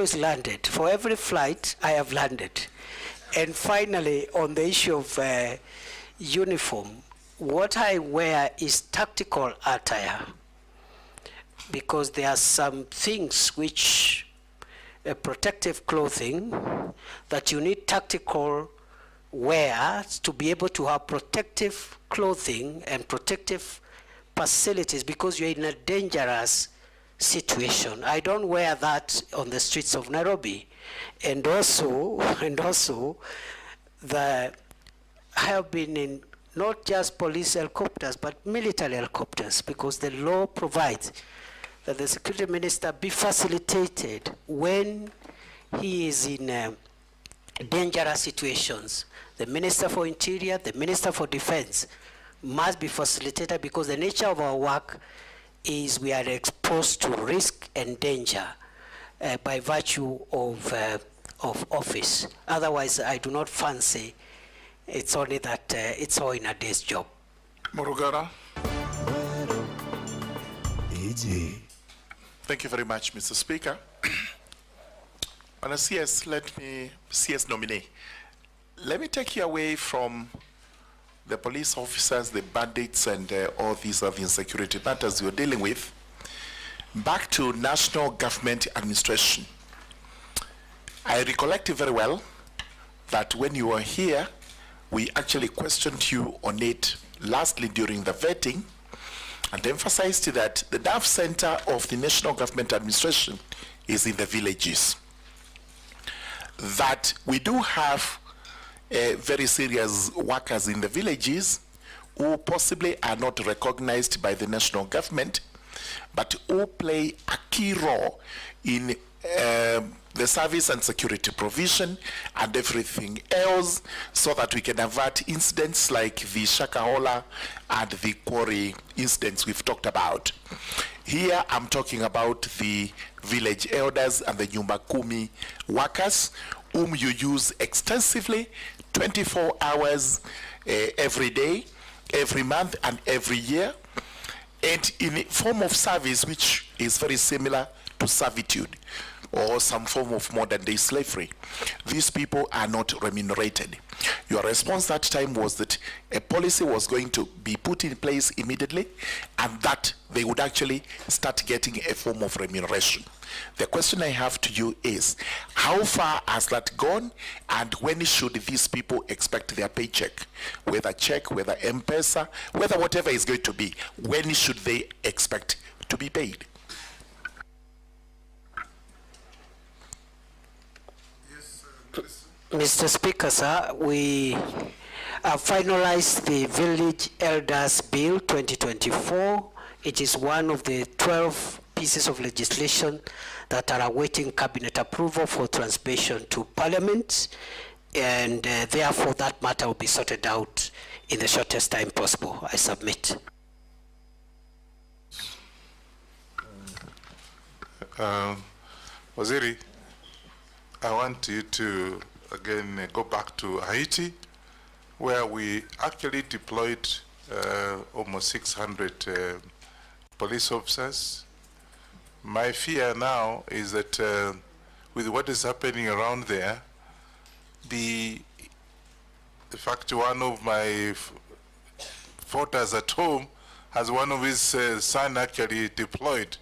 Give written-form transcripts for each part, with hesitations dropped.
always landed. For every flight, I have landed. And finally, on the issue of uniform, what I wear is tactical attire, because there are some things which protective clothing that you need tactical wear to be able to have protective clothing and protective facilities, because you're in a dangerous situation. I don't wear that on the streets of Nairobi. And also I have been in not just police helicopters, but military helicopters, because the law provides that the security minister be facilitated when he is in dangerous situations. The Minister for Interior, the Minister for Defense must be facilitated, because the nature of our work is we are exposed to risk and danger by virtue of office. Otherwise, I do not fancy it's only that it's all in a day's job. Morugara. Thank you very much, Mr. Speaker. On a CS, CS nominee, let me take you away from the police officers, the bandits, and all these other insecurity matters you're dealing with, back to national government administration. I recollect very well that when you were here, we actually questioned you on it lastly during the vetting, and emphasized that the nerve center of the national government administration is in the villages. That we do have very serious workers in the villages who possibly are not recognized by the national government, but who play a key role in the service and security provision and everything else, so that we can avert incidents like the Shakahola and the quarry incidents we've talked about. Here I'm talking about the village elders and the Nyumba Kumi workers, whom you use extensively 24 hours every day, every month, and every year, and in a form of service which is very similar to servitude or some form of modern day slavery. These people are not remunerated. Your response that time was that a policy was going to be put in place immediately, and that they would actually start getting a form of remuneration. The question I have to you is, how far has that gone, and when should these people expect their paycheck? Whether check, whether M-Pesa, whether whatever is going to be, when should they expect to be paid? Mr. Speaker, sir, we have finalized the Village Elders Bill 2024. It is one of the 12 pieces of legislation that are awaiting cabinet approval for transmission to Parliament, and therefore that matter will be sorted out in the shortest time possible. I submit. Waziri, I want you to again go back to Haiti, where we actually deployed almost 600 police officers. My fear now is that with what is happening around there, the fact one of my voters at home has one of his son actually deployed.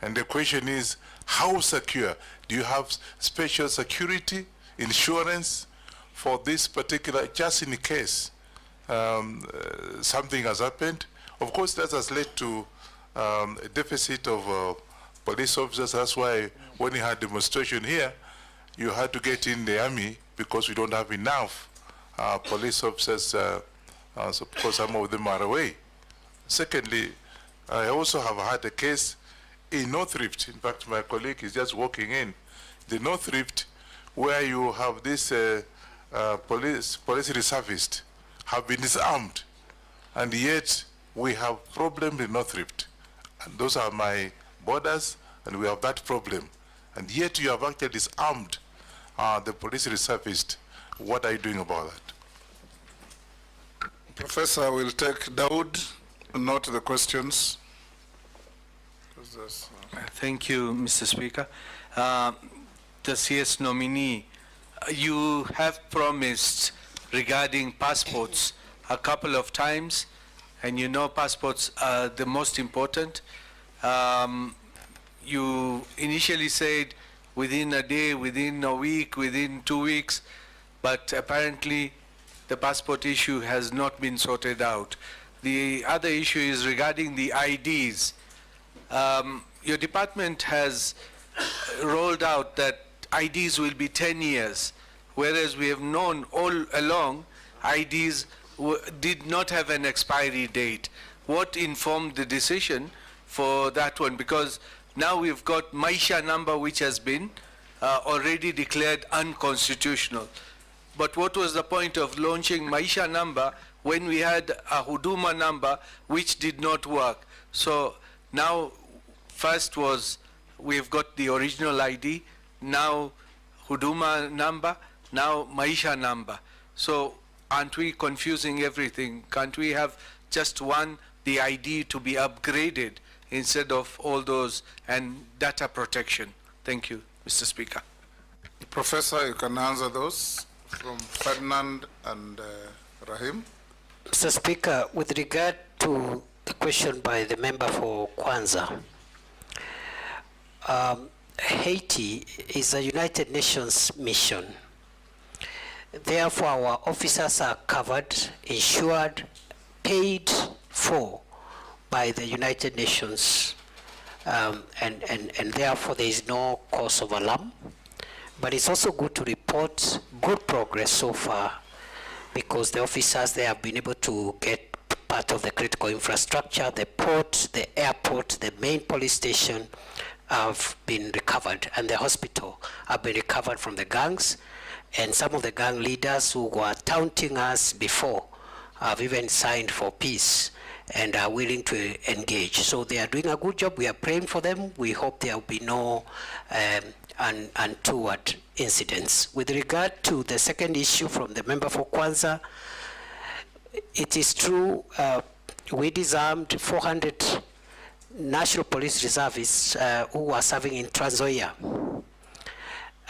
And the question is, how secure? Do you have special security insurance for this particular, just in case something has happened? Of course, that has led to a deficit of police officers. That's why when you had demonstration here, you had to get in the army because we don't have enough police officers, so because some of them are away. Secondly, I also have had a case in North Rift. In fact, my colleague is just walking in. The North Rift, where you have this police reservists have been disarmed, and yet we have problems in North Rift. And those are my borders, and we have that problem. And yet you have actually disarmed the police reservists. What are you doing about that? Professor, will take Dawood, note the questions. Thank you, Mr. Speaker. the CS nominee, you have promised regarding passports a couple of times, and you know passports are the most important. You initially said within a day, within a week, within 2 weeks, but apparently the passport issue has not been sorted out. The other issue is regarding the IDs. Your department has rolled out that IDs will be 10 years, whereas we have known all along IDs did not have an expiry date. What informed the decision for that one? Because now we've got Maisha number, which has been already declared unconstitutional. But what was the point of launching Maisha number when we had a Huduma number which did not work? So now, first was we've got the original ID, now Huduma number, now Maisha number. So aren't we confusing everything? Can't we have just one, the ID to be upgraded instead of all those, and data protection? Thank you, Mr. Speaker. Professor, you can answer those from Ferdinand and Rahim. Mr. Speaker, with regard to the question by the member for Kwanza, Haiti is a United Nations mission. Therefore, our officers are covered, insured, paid for by the United Nations, and therefore there is no cause of alarm. But it's also good to report good progress so far, because the officers, they have been able to get part of the critical infrastructure, the port, the airport, the main police station have been recovered, and the hospital have been recovered from the gangs. And some of the gang leaders who were taunting us before have even signed for peace and are willing to engage. So they are doing a good job. We are praying for them. We hope there will be no untoward incidents. With regard to the second issue from the member for Kwanza, it is true we disarmed 400 National Police reservists who were serving in Trans Nzoia.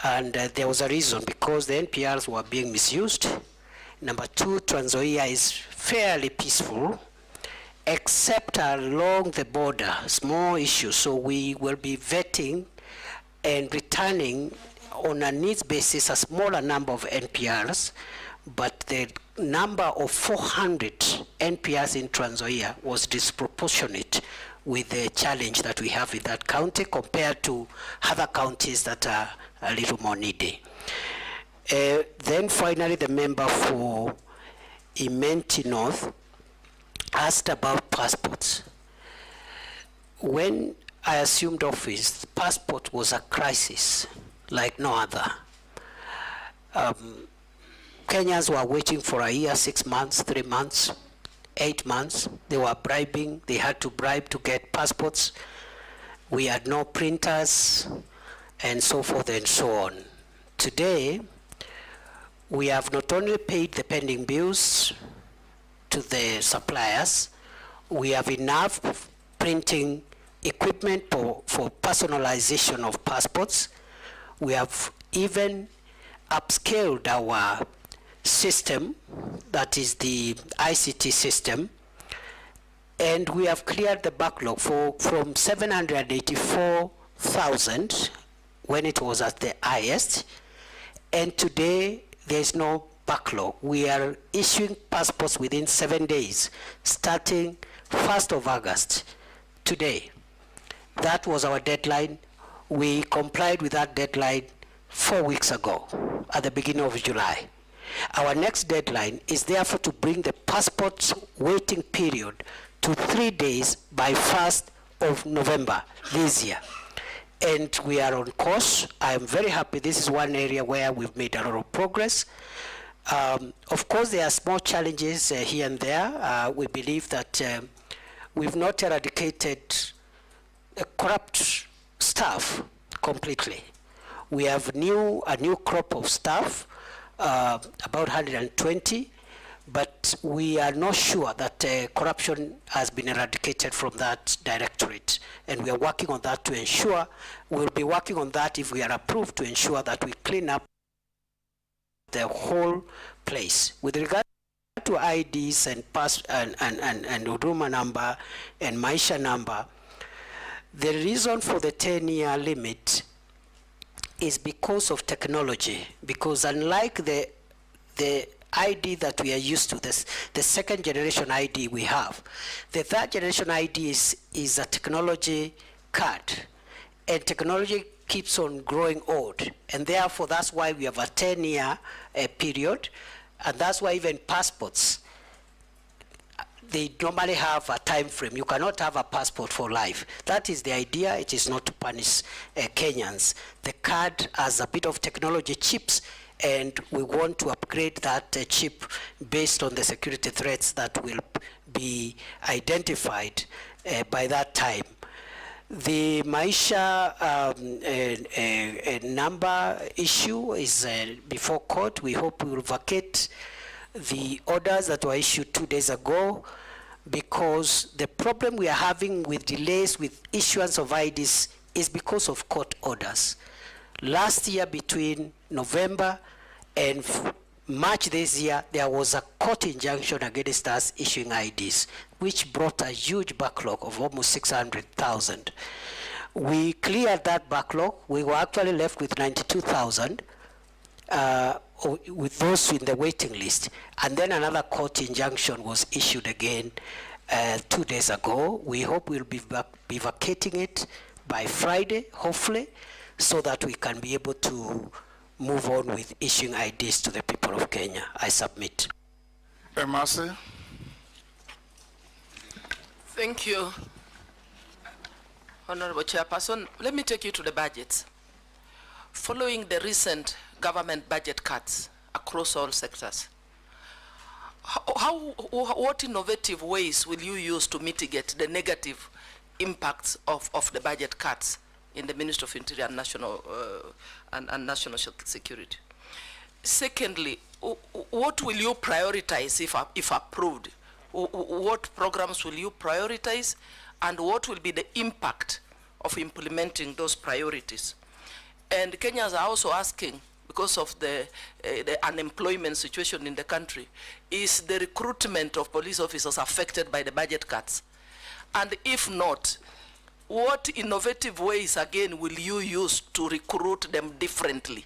And there was a reason, because the NPRs were being misused. Number two, Trans Nzoia is fairly peaceful, except along the border, small issues. So we will be vetting and returning on a needs basis a smaller number of NPRs, but the number of 400 NPRs in Trans Nzoia was disproportionate with the challenge that we have in that county compared to other counties that are a little more needy. Then finally, the member for Imenti North asked about passports. When I assumed office, passport was a crisis like no other. Kenyans were waiting for a year, 6 months, 3 months, 8 months. They were bribing. They had to bribe to get passports. We had no printers, and so forth and so on. Today, we have not only paid the pending bills to the suppliers, we have enough printing equipment for personalization of passports. We have even upscaled our system, that is the ICT system, and we have cleared the backlog from 784,000 when it was at the highest, and today there's no backlog. We are issuing passports within 7 days, starting 1st of August, today. That was our deadline. We complied with that deadline 4 weeks ago, at the beginning of July. Our next deadline is therefore to bring the passports waiting period to 3 days by 1st of November this year. And we are on course. I am very happy. This is one area where we've made a lot of progress. Of course, there are small challenges here and there. We believe that we've not eradicated corrupt staff completely. We have a new crop of staff, about 120, but we are not sure that corruption has been eradicated from that directorate, and we are working on that to ensure, we'll be working on that if we are approved, to ensure that we clean up the whole place. With regard to IDs and pass and Huduma number and Maisha number, the reason for the 10-year limit is because of technology, because unlike the ID that we are used to, the second generation ID we have, the third generation ID is a technology card, and technology keeps on growing old, and therefore that's why we have a 10-year period, and that's why even passports, they normally have a time frame. You cannot have a passport for life. That is the idea. It is not to punish Kenyans. The card has a bit of technology chips, and we want to upgrade that chip based on the security threats that will be identified by that time. The Maisha number issue is before court. We hope we will vacate the orders that were issued 2 days ago, because the problem we are having with delays with issuance of IDs is because of court orders. Last year, between November and March this year, there was a court injunction against us issuing IDs, which brought a huge backlog of almost 600,000. We cleared that backlog. We were actually left with 92,000 with those in the waiting list. And then another court injunction was issued again 2 days ago. We hope we'll be vacating it by Friday, hopefully, so that we can be able to move on with issuing IDs to the people of Kenya. I submit. Emase. Thank you, Honorable Chairperson. Let me take you to the budgets. Following the recent government budget cuts across all sectors, what innovative ways will you use to mitigate the negative impacts of the budget cuts in the Ministry of Interior and National Security? Secondly, what will you prioritize if approved? What programs will you prioritize, and what will be the impact of implementing those priorities? And Kenyans are also asking, because of the unemployment situation in the country, is the recruitment of police officers affected by the budget cuts? And if not, what innovative ways again will you use to recruit them differently?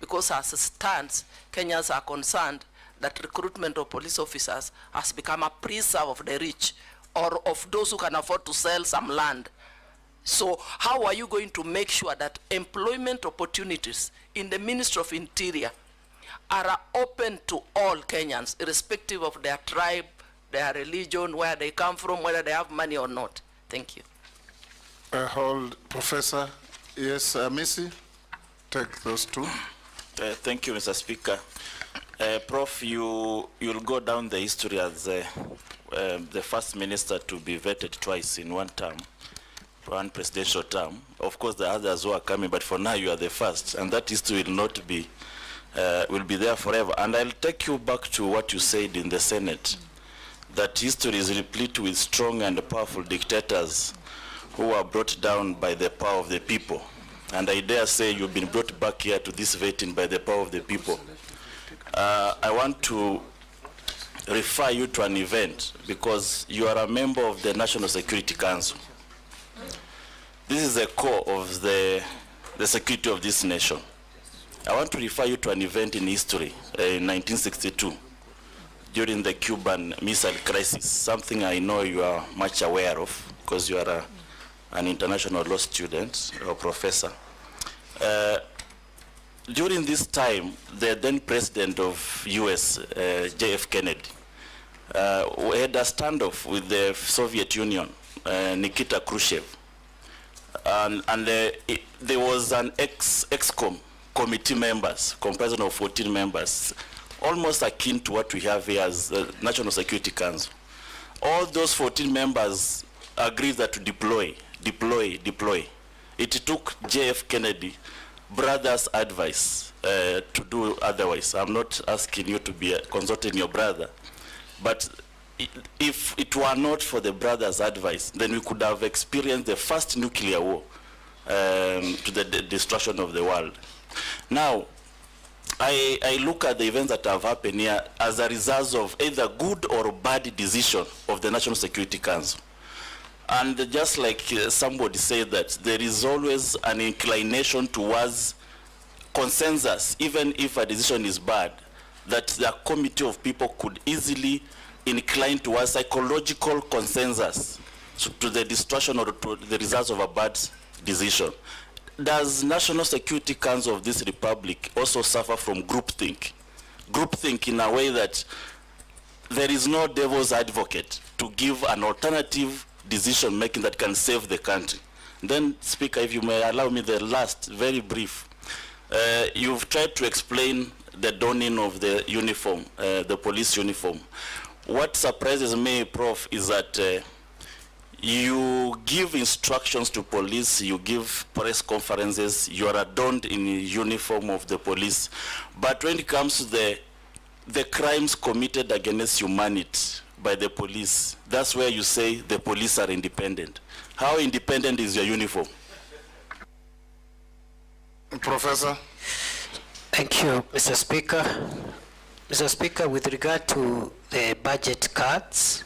Because as it stands, Kenyans are concerned that recruitment of police officers has become a preserve of the rich, or of those who can afford to sell some land. So how are you going to make sure that employment opportunities in the Ministry of Interior are open to all Kenyans, irrespective of their tribe, their religion, where they come from, whether they have money or not? Thank you. Hold, Professor. Yes, Missy, take those two. Thank you, Mr. Speaker. Prof, you'll go down the history as the first minister to be vetted twice in one term, one presidential term. Of course, the others who are coming, but for now you are the first, and that history will not be, will be there forever. And I'll take you back to what you said in the Senate, that history is replete with strong and powerful dictators who are brought down by the power of the people. And I dare say you've been brought back here to this vetting by the power of the people. I want to refer you to an event, because you are a member of the National Security Council. This is the core of the security of this nation. I want to refer you to an event in history in 1962, during the Cuban Missile Crisis, something I know you are much aware of, because you are an international law student or professor. During this time, the then president of US, J.F. Kennedy, had a standoff with the Soviet Union, Nikita Khrushchev. And there was an ex-com committee members, comprising of 14 members, almost akin to what we have here as the National Security Council. All those 14 members agreed that to deploy. It took J.F. Kennedy brother's advice to do otherwise. I'm not asking you to be consulting your brother, But if it were not for the brothers' advice, then we could have experienced the first nuclear war to the destruction of the world. Now, I look at the events that have happened here as a result of either good or bad decision of the National Security Council. And just like somebody said, that there is always an inclination towards consensus, even if a decision is bad, that the committee of people could easily incline towards psychological consensus to the destruction or to the results of a bad decision. Does National Security Council of this republic also suffer from groupthink? Groupthink in a way that there is no devil's advocate to give an alternative decision making that can save the country. Then, Speaker, if you may allow me the last, very brief. You've tried to explain the donning of the uniform, the police uniform. What surprises me, Prof, is that you give instructions to police, you give press conferences, you are adorned in the uniform of the police. But when it comes to the crimes committed against humanity by the police, that's where you say the police are independent. How independent is your uniform? Professor. Thank you, Mr. Speaker. Mr. Speaker, with regard to the budget cuts,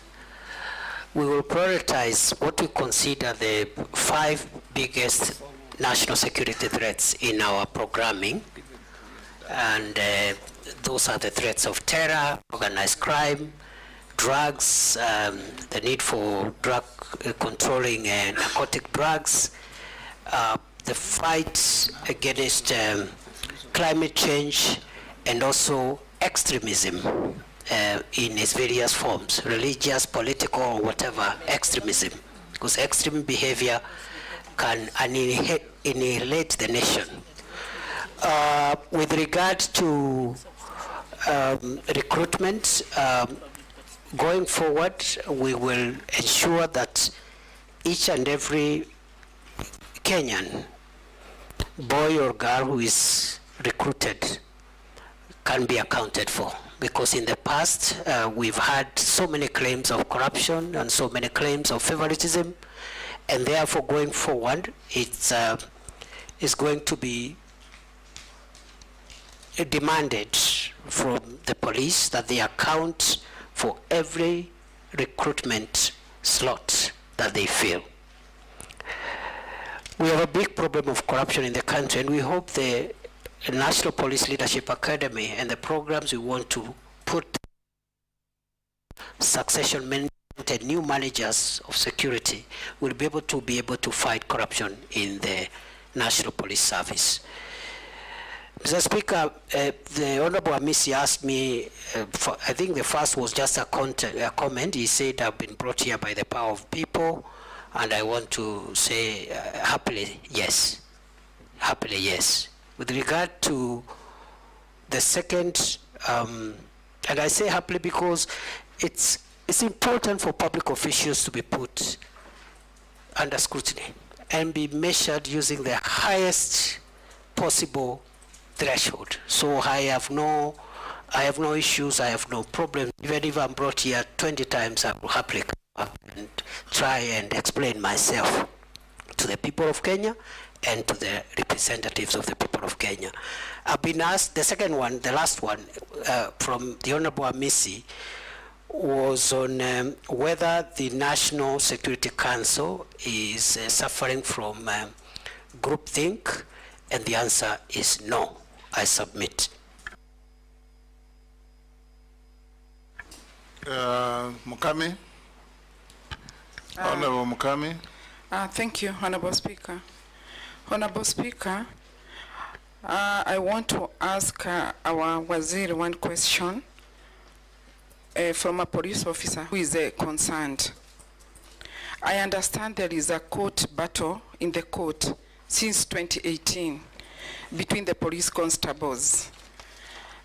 we will prioritize what we consider the 5 biggest national security threats in our programming. And those are the threats of terror, organized crime, drugs, the need for drug controlling narcotic drugs, the fight against climate change, and also extremism in its various forms, religious, political, or whatever extremism, because extreme behavior can annihilate the nation. With regard to recruitment, going forward, we will ensure that each and every Kenyan, boy or girl who is recruited, can be accounted for. Because in the past, we've had so many claims of corruption and so many claims of favoritism, and therefore going forward, it's going to be demanded from the police that they account for every recruitment slot that they fill. We have a big problem of corruption in the country, and we hope the National Police Leadership Academy and the programs we want to put succession management and new managers of security will be able to fight corruption in the National Police Service. Mr. Speaker, the Honorable Amisi asked me, I think the first was just a comment. He said, I've been brought here by the power of people, and I want to say happily, yes. Happily, yes. With regard to the second, and I say happily because it's important for public officials to be put under scrutiny and be measured using the highest possible threshold. So I have no issues, I have no problem. Even if I'm brought here 20 times, I will happily come up and try and explain myself to the people of Kenya and to the representatives of the people of Kenya. I've been asked, the second one, the last one, from the Honorable Amisi, was on whether the National Security Council is suffering from groupthink, and the answer is no. I submit. Mukami. Honorable Mukami. Thank you, Honorable Speaker. Honorable Speaker, I want to ask our Waziri one question from a police officer who is concerned. I understand there is a court battle in the court since 2018 between the police constables.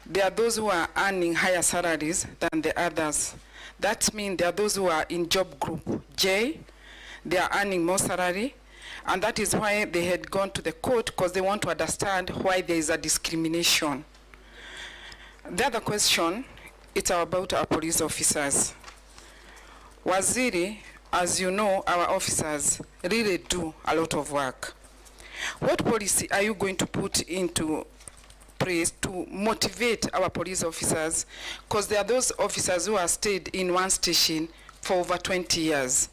There are those who are earning higher salaries than the others. That means there are those who are in job group J, they are earning more salary, and that is why they had gone to the court, because they want to understand why there is a discrimination. The other question it's about our police officers. Waziri, as you know, our officers really do a lot of work. What policy are you going to put into place to motivate our police officers? Because there are those officers who have stayed in one station for over 20 years.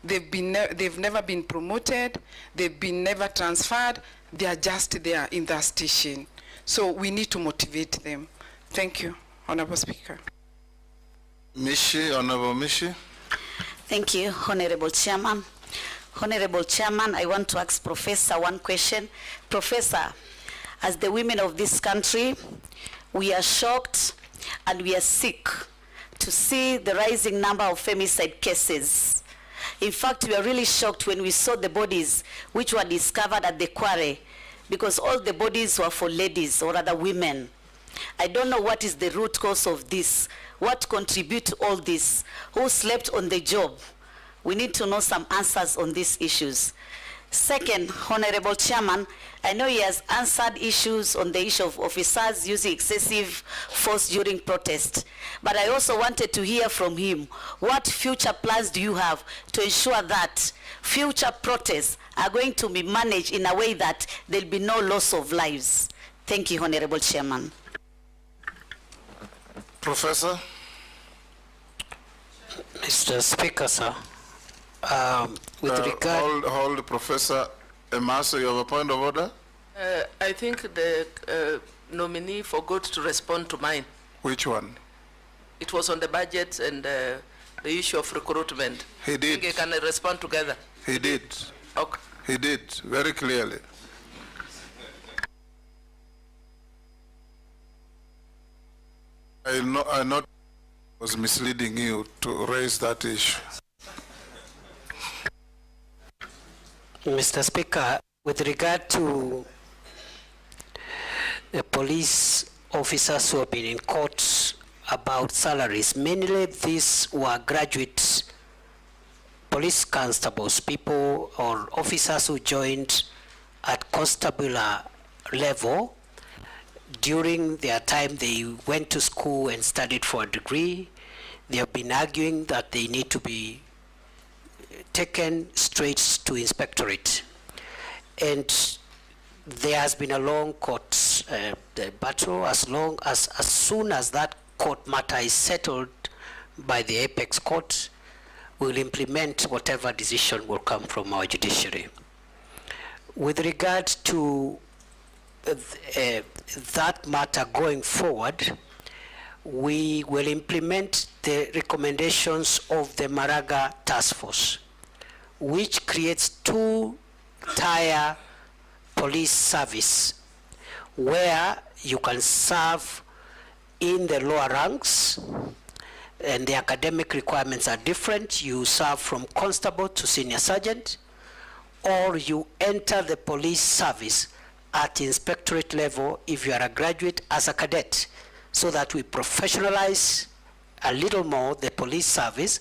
They've never been promoted, they've been never transferred, they are just there in that station. So we need to motivate them. Thank you, Honorable Speaker. Mishi, Honorable Mishi. Thank you, Honorable Chairman. Honorable Chairman, I want to ask Professor one question. Professor, as the women of this country, we are shocked and we are sick to see the rising number of femicide cases. In fact, we are really shocked when we saw the bodies which were discovered at the quarry, because all the bodies were for ladies or other women. I don't know what is the root cause of this. What contributes to all this? Who slept on the job? We need to know some answers on these issues. Second, Honorable Chairman, I know he has answered issues on the issue of officers using excessive force during protest, but I also wanted to hear from him, what future plans do you have to ensure that future protests are going to be managed in a way that there will be no loss of lives? Thank you, Honorable Chairman. Professor. Mr. Speaker, sir, with regard... Hold, Professor Emaso, you have a point of order? I think the nominee forgot to respond to mine. Which one? It was on the budget and the issue of recruitment. He did. I think I can respond together. He did. Okay. He did, very clearly. I not was misleading you to raise that issue. Mr. Speaker, with regard to the police officers who have been in court about salaries, mainly these were graduate police constables, people or officers who joined at constable level. During their time, they went to school and studied for a degree. They have been arguing that they need to be taken straight to inspectorate. And there has been a long court battle. As soon as that court matter is settled by the apex court, we'll implement whatever decision will come from our judiciary. With regard to that matter going forward, we will implement the recommendations of the Maraga Task Force, which creates two-tier police service where you can serve in the lower ranks, and the academic requirements are different. You serve from constable to senior sergeant, or you enter the police service at inspectorate level if you are a graduate as a cadet, so that we professionalize a little more the police service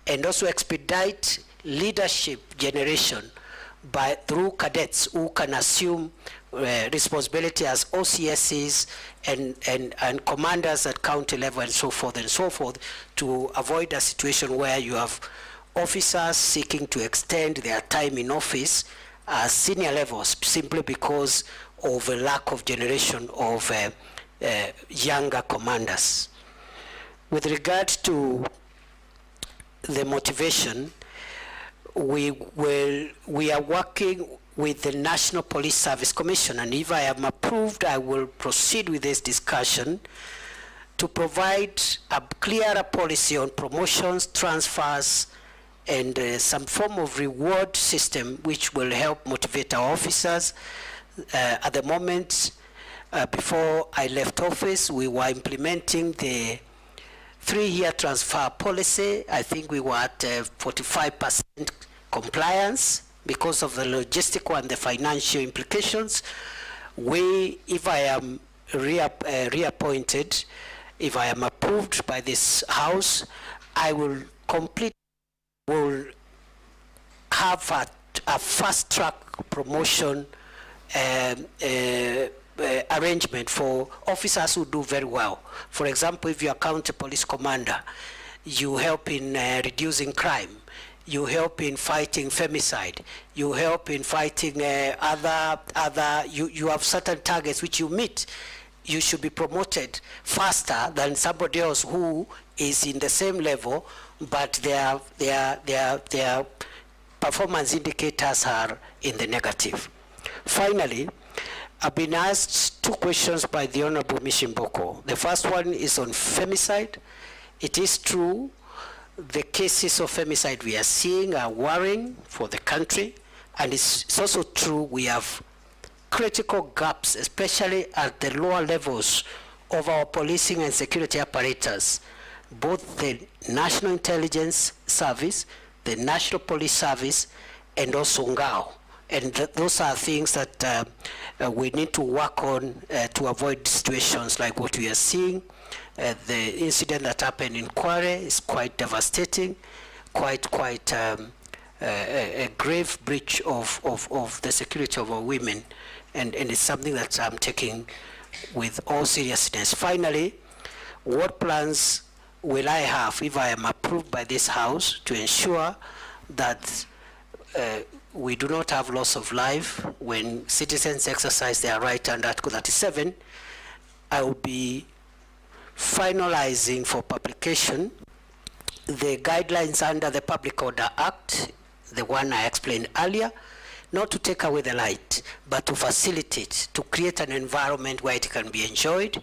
and also expedite leadership generation through cadets who can assume responsibility as OCSs and commanders at county level and so forth, to avoid a situation where you have officers seeking to extend their time in office at senior levels simply because of a lack of generation of younger commanders. With regard to the motivation, we are working with the National Police Service Commission, and if I am approved, I will proceed with this discussion to provide a clearer policy on promotions, transfers, and some form of reward system which will help motivate our officers. At the moment, before I left office, we were implementing the 3-year transfer policy. I think we were at 45% compliance because of the logistical and the financial implications. If I am reappointed, if I am approved by this House, I will have a fast-track promotion arrangement for officers who do very well. For example, if you are county police commander, you help in reducing crime, you help in fighting femicide, you help in fighting you have certain targets which you meet. You should be promoted faster than somebody else who is in the same level, but their performance indicators are in the negative. Finally, I've been asked 2 questions by the Honorable Mishimboko. The first one is on femicide. It is true, the cases of femicide we are seeing are worrying for the country, and it's also true we have critical gaps, especially at the lower levels of our policing and security apparatus. Both the National Intelligence Service, the National Police Service, and also Ngao. And those are things that we need to work on to avoid situations like what we are seeing. The incident that happened in Kware is quite devastating, quite a grave breach of the security of our women, and it's something that I'm taking with all seriousness. Finally, what plans will I have if I am approved by this House to ensure that we do not have loss of life when citizens exercise their right under Article 37? I will be finalizing for publication the guidelines under the Public Order Act, the one I explained earlier, not to take away the light, but to facilitate, to create an environment where it can be enjoyed,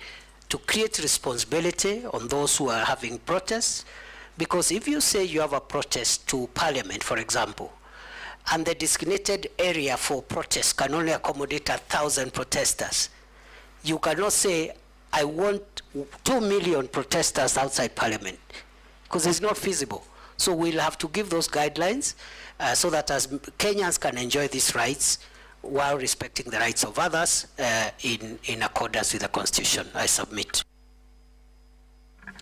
to create responsibility on those who are having protests. Because if you say you have a protest to Parliament, for example, and the designated area for protest can only accommodate 1,000 protesters, you cannot say, I want 2 million protesters outside Parliament, because it's not feasible. So we'll have to give those guidelines so that as Kenyans can enjoy these rights while respecting the rights of others in accordance with the Constitution. I submit.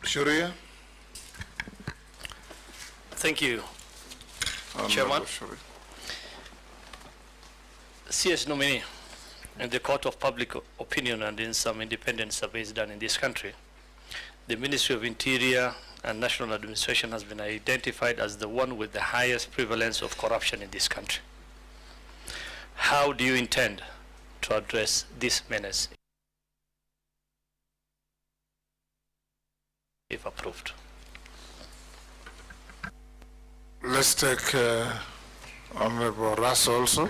Sharia? Thank you, Honorable Chairman. Sharia. CS nominee, in the court of public opinion and in some independent surveys done in this country, the Ministry of Interior and National Administration has been identified as the one with the highest prevalence of corruption in this country. How do you intend to address this menace if approved? Let's take Honorable Russ also.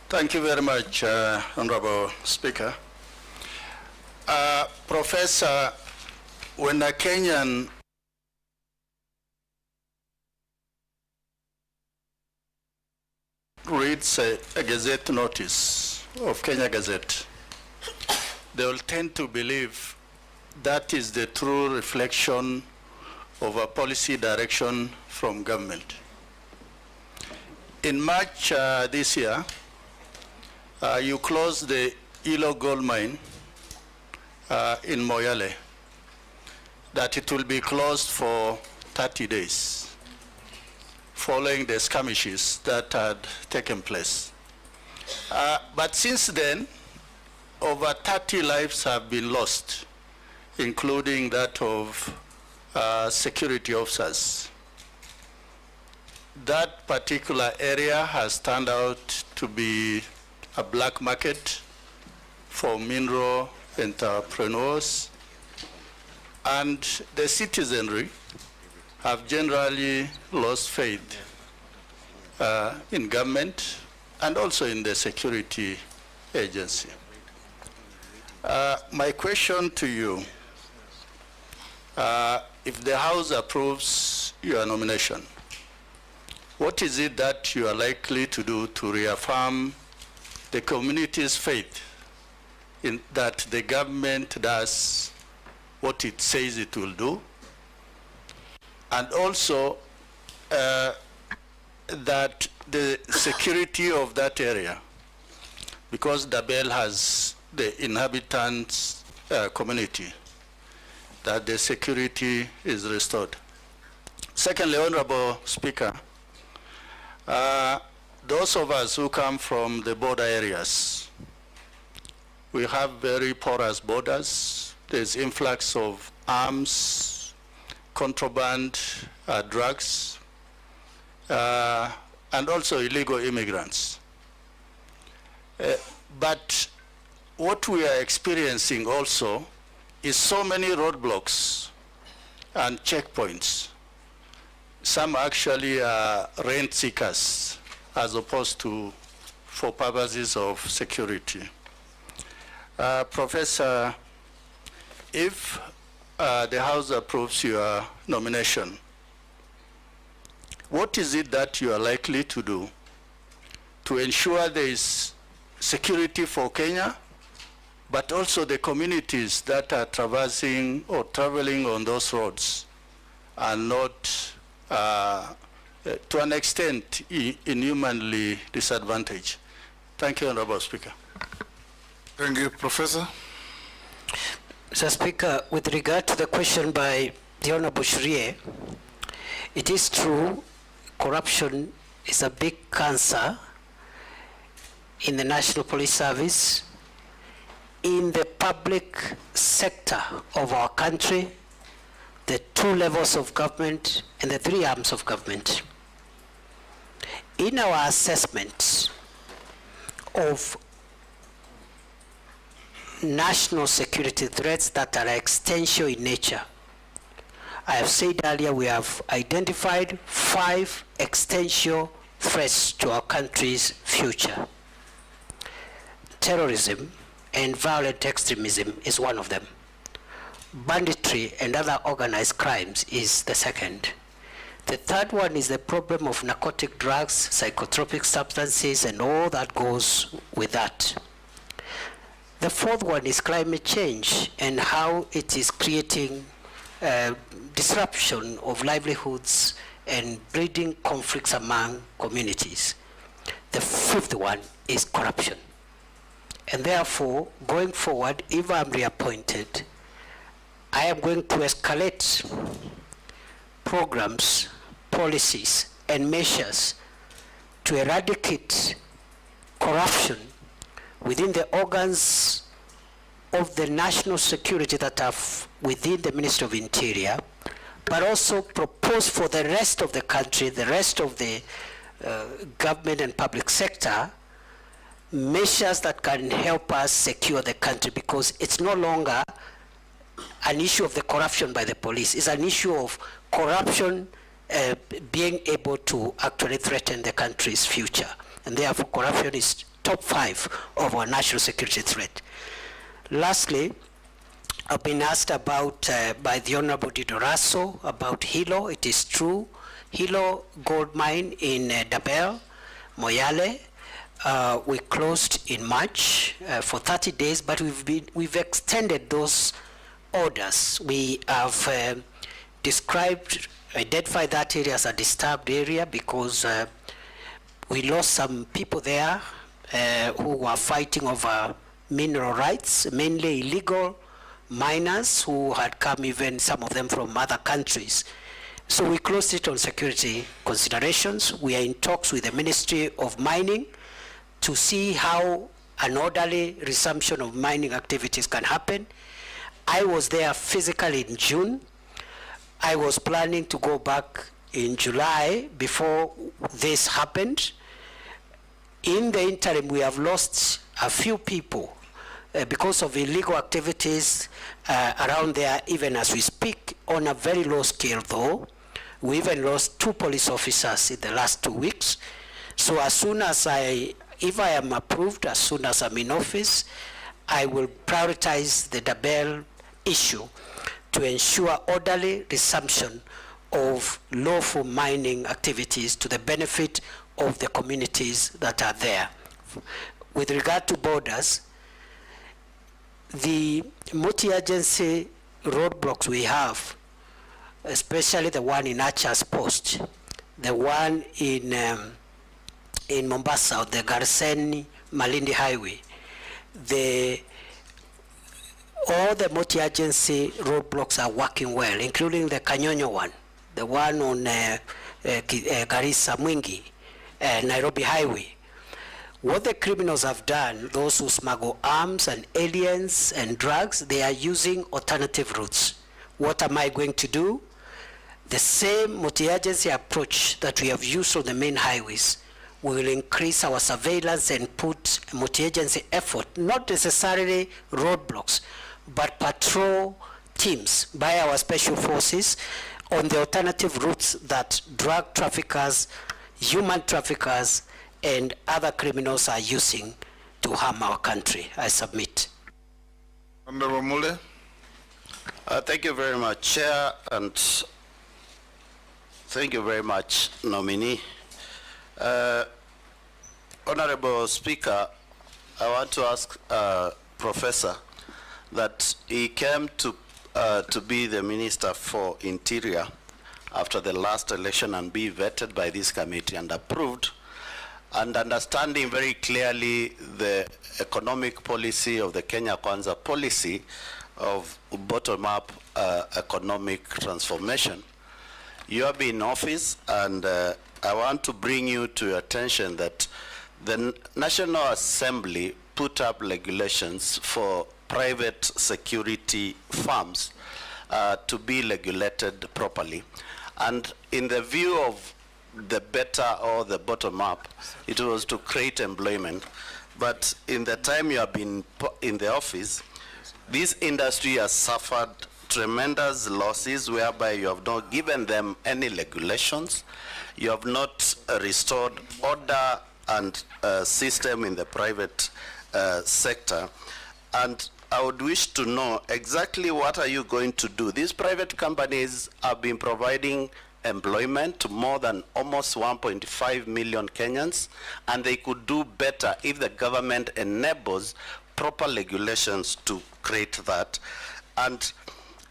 Thank you very much, Honorable Speaker. Professor, when a Kenyan reads a Gazette notice of Kenya Gazette, they will tend to believe that is the true reflection of a policy direction from government. In March this year, you closed the Ilo gold mine in Moyale, that it will be closed for 30 days following the skirmishes that had taken place. But since then, over 30 lives have been lost, including that of security officers. That particular area has turned out to be a black market for mineral entrepreneurs, and the citizenry have generally lost faith in government and also in the security agency. My question to you, if the House approves your nomination, what is it that you are likely to do to reaffirm the community's faith in that the government does what it says it will do, and also that the security of that area, because Dabel has the inhabitants community, that the security is restored. Secondly, Honorable Speaker, those of us who come from the border areas, we have very porous borders. There's influx of arms, contraband, drugs, and also illegal immigrants. But what we are experiencing also is so many roadblocks and checkpoints. Some actually are rent seekers as opposed to for purposes of security. Professor, if the House approves your nomination, what is it that you are likely to do to ensure there is security for Kenya, but also the communities that are traversing or traveling on those roads are not, to an extent, inhumanly disadvantaged? Thank you, Honorable Speaker. Thank you, Professor. Mr. Speaker, with regard to the question by the Honorable Shrie, it is true corruption is a big cancer in the National Police Service, in the public sector of our country, the 2 levels of government and the 3 arms of government. In our assessment of national security threats that are existential in nature, I have said earlier we have identified 5 existential threats to our country's future. Terrorism and violent extremism is one of them. Banditry and other organized crimes is the second. The third one is the problem of narcotic drugs, psychotropic substances, and all that goes with that. The fourth one is climate change and how it is creating disruption of livelihoods and breeding conflicts among communities. The fifth one is corruption. And therefore, going forward, if I'm reappointed, I am going to escalate programs, policies, and measures to eradicate corruption within the organs of the national security that are within the Ministry of Interior, but also propose for the rest of the country, the rest of the government and public sector, measures that can help us secure the country, because it's no longer an issue of the corruption by the police. It's an issue of corruption being able to actually threaten the country's future. And therefore, corruption is top 5 of our national security threat. Lastly, I've been asked about by the Honorable Didoraso about Hilo. It is true. Hilo gold mine in Dabel, Moyale, we closed in March for 30 days, but we've extended those orders. We have identified that area as a disturbed area because we lost some people there who were fighting over mineral rights, mainly illegal miners who had come, even some of them from other countries. So we closed it on security considerations. We are in talks with the Ministry of Mining to see how an orderly resumption of mining activities can happen. I was there physically in June. I was planning to go back in July before this happened. In the interim, we have lost a few people because of illegal activities around there, even as we speak, on a very low scale though. We even lost 2 police officers in the last 2 weeks. So as soon as if I am approved, as soon as I'm in office, I will prioritize the Dabel issue to ensure orderly resumption of lawful mining activities to the benefit of the communities that are there. With regard to borders, the multi-agency roadblocks we have, especially the one in Archer's Post, the one in Mombasa, the Garsen-Malindi Highway, all the multi-agency roadblocks are working well, including the Kanyonyo one, the one on Garissa Mwingi, Nairobi Highway. What the criminals have done, those who smuggle arms and aliens and drugs, they are using alternative routes. What am I going to do? The same multi-agency approach that we have used on the main highways. We will increase our surveillance and put multi-agency effort, not necessarily roadblocks, but patrol teams by our special forces on the alternative routes that drug traffickers, human traffickers, and other criminals are using to harm our country. I submit. Honorable Mule. Thank you very much, Chair, and thank you very much, nominee. Honorable Speaker, I want to ask Professor that he came to be the Minister for Interior after the last election and be vetted by this committee and approved, and understanding very clearly the economic policy of the Kenya Kwanza policy of bottom-up economic transformation. You have been in office, and I want to bring you to your attention that the National Assembly put up regulations for private security firms to be regulated properly. And in the view of the better or the bottom up, it was to create employment. But in the time you have been in the office, this industry has suffered tremendous losses whereby you have not given them any regulations, you have not restored order and system in the private sector. And I would wish to know exactly what are you going to do. These private companies have been providing employment to more than almost 1.5 million Kenyans, and they could do better if the government enables proper regulations to create that. And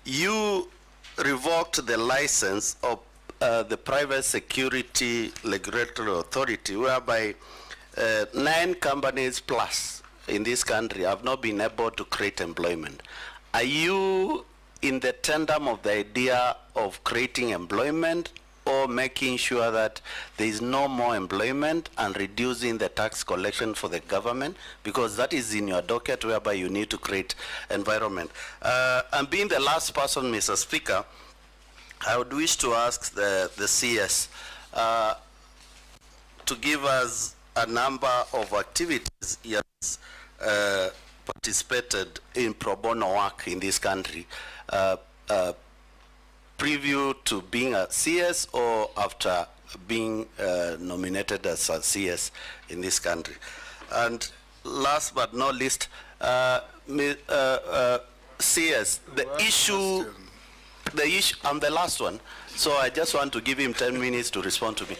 you revoked the license of the Private Security Regulatory Authority, whereby 9 companies plus in this country have not been able to create employment. Are you in the tandem of the idea of creating employment, or making sure that there is no more employment and reducing the tax collection for the government? Because that is in your docket, whereby you need to create environment. And being the last person, Mr. Speaker, I would wish to ask the CS to give us a number of activities he has participated in pro bono work in this country, preview to being a CS or after being nominated as a CS in this country. And last but not least, CS, the issue, I'm the last one, so I just want to give him 10 minutes to respond to me.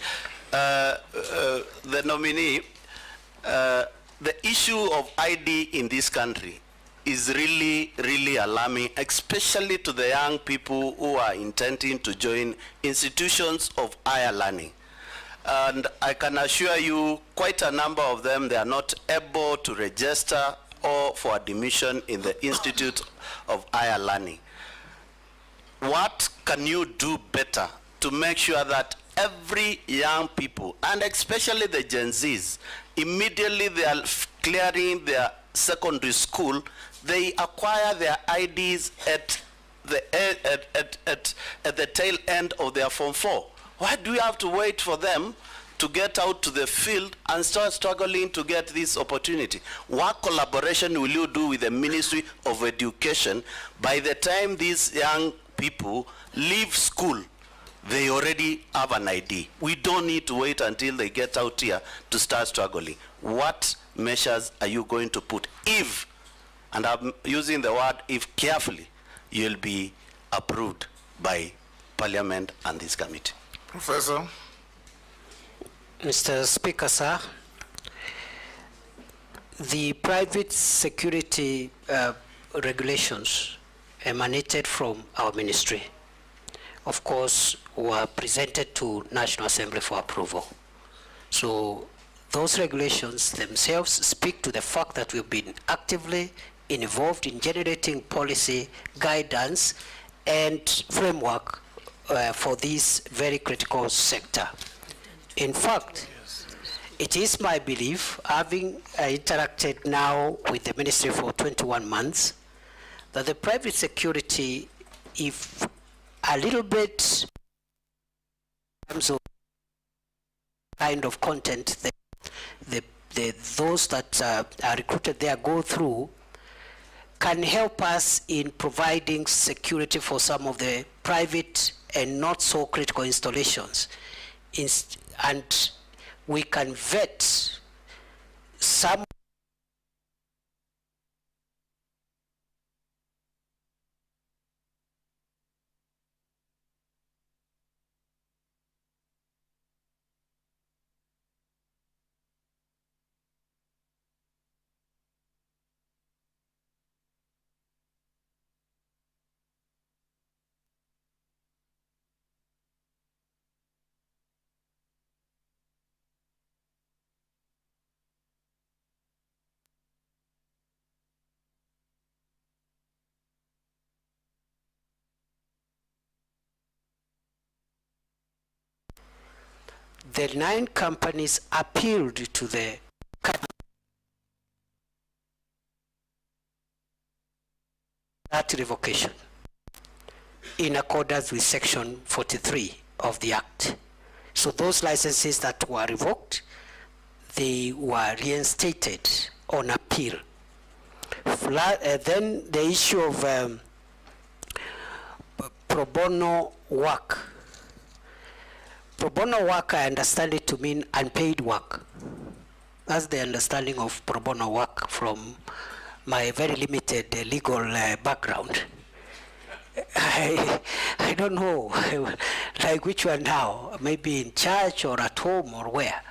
The nominee, the issue of ID in this country is really, really alarming, especially to the young people who are intending to join institutions of higher learning. And I can assure you, quite a number of them, they are not able to register or for admission in the Institute of Higher Learning. What can you do better to make sure that every young people, and especially the Gen Zs, immediately they are clearing their secondary school, they acquire their IDs at the tail end of their Form 4? Why do we have to wait for them to get out to the field and start struggling to get this opportunity? What collaboration will you do with the Ministry of Education? By the time these young people leave school, they already have an ID. We don't need to wait until they get out here to start struggling. What measures are you going to put if, and I'm using the word if carefully, you'll be approved by Parliament and this committee? Professor. Mr. Speaker, sir, the private security regulations emanated from our ministry, of course, were presented to National Assembly for approval. So those regulations themselves speak to the fact that we've been actively involved in generating policy, guidance, and framework for this very critical sector. In fact, it is my belief, having interacted now with the ministry for 21 months, that the private security, if a little bit in terms of kind of content those that are recruited there go through, can help us in providing security for some of the private and not so critical installations. And we can vet some the 9 companies appealed to the that revocation in accordance with section 43 of the Act. So those licenses that were revoked, they were reinstated on appeal. Then the issue of pro bono work. Pro bono work, I understand it to mean unpaid work. That's the understanding of pro bono work from my very limited legal background. I don't know, like which one now, maybe in church or at home or where.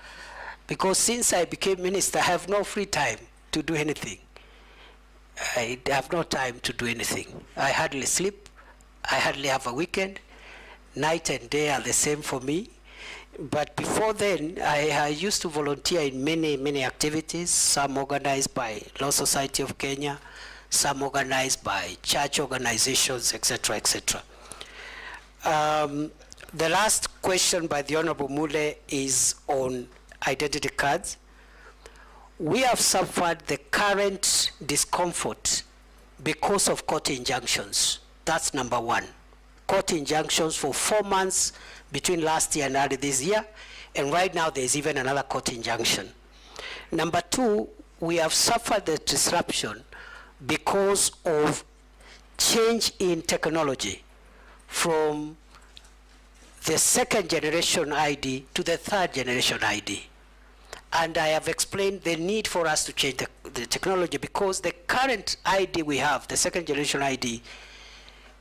Because since I became minister, I have no free time to do anything. I have no time to do anything. I hardly sleep, I hardly have a weekend. Night and day are the same for me. But before then, I used to volunteer in many activities, some organized by Law Society of Kenya, some organized by church organizations, etc., etc. The last question by the Honorable Mule is on identity cards. We have suffered the current discomfort because of court injunctions. That's number one. Court injunctions for 4 months between last year and early this year, and right now there's even another court injunction. Number two, we have suffered the disruption because of change in technology from the 2nd generation ID to the 3rd generation ID. And I have explained the need for us to change the technology, because the current ID we have, the 2nd generation ID,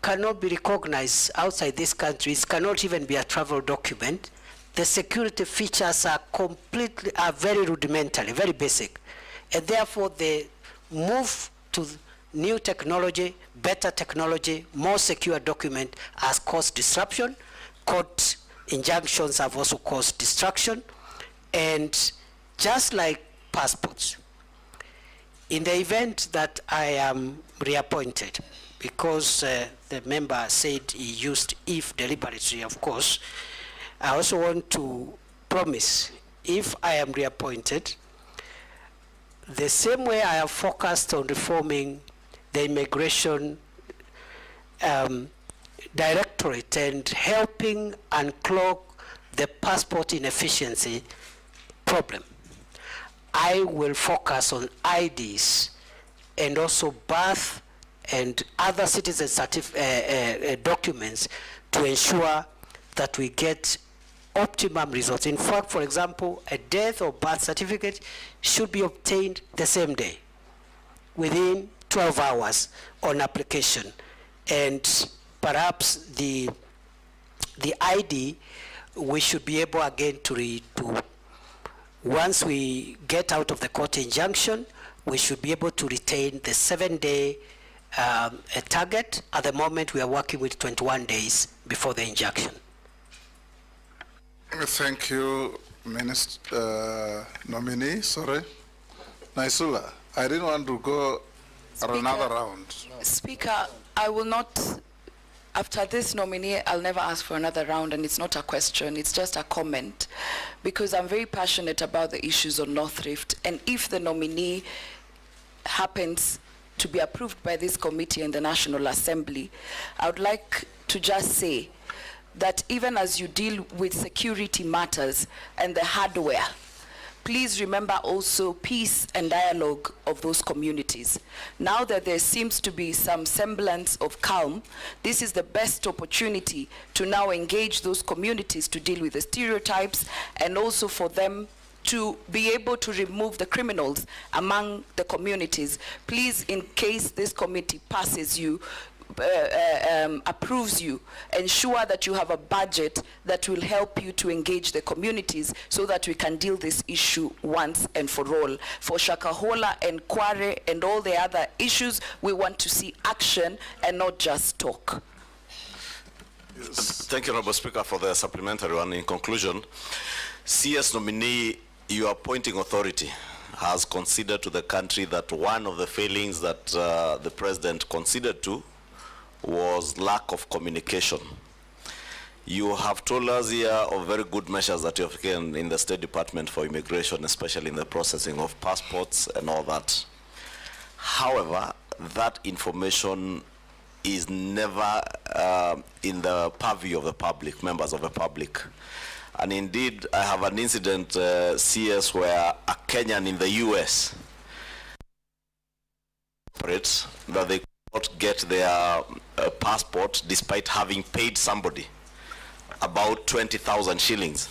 cannot be recognized outside this country. It cannot even be a travel document. The security features are very rudimentary, very basic. And therefore the move to new technology, better technology, more secure document has caused disruption. Court injunctions have also caused distraction. And just like passports, in the event that I am reappointed, because the member said he used if deliberately, of course, I also want to promise, if I am reappointed, the same way I have focused on reforming the immigration directorate and helping unclog the passport inefficiency problem, I will focus on IDs and also birth and other citizen documents to ensure that we get optimum results. In fact, for example, a death or birth certificate should be obtained the same day, within 12 hours on application. And perhaps the ID, we should be able again to once we get out of the court injunction, we should be able to retain the 7-day target. At the moment, we are working with 21 days before the injunction. Thank you, Minister nominee. Sorry, Naisula. I didn't want to go another round. Speaker, I will not After this nominee, I'll never ask for another round, and it's not a question, it's just a comment, because I'm very passionate about the issues on North Rift, and if the nominee happens to be approved by this committee and the National Assembly, I would like to just say that even as you deal with security matters and the hardware, please remember also peace and dialogue of those communities. Now that there seems to be some semblance of calm, this is the best opportunity to now engage those communities to deal with the stereotypes, and also for them to be able to remove the criminals among the communities. Please, in case this committee passes you, approves you, ensure that you have a budget that will help you to engage the communities so that we can deal this issue once and for all. For Shakahola and Kware and all the other issues, we want to see action and not just talk. Yes. Thank you, Honourable Speaker, for the supplementary one. In conclusion, CS nominee, your appointing authority has considered to the country that one of the failings that the President considered to was lack of communication. You have told us here of very good measures that you have taken in the State Department for immigration, especially in the processing of passports and all that. However, that information is never in the purview of the public, members of the public. And indeed, I have an incident, CS, where a Kenyan in the US that they not get their passport despite having paid somebody about 20,000 shillings.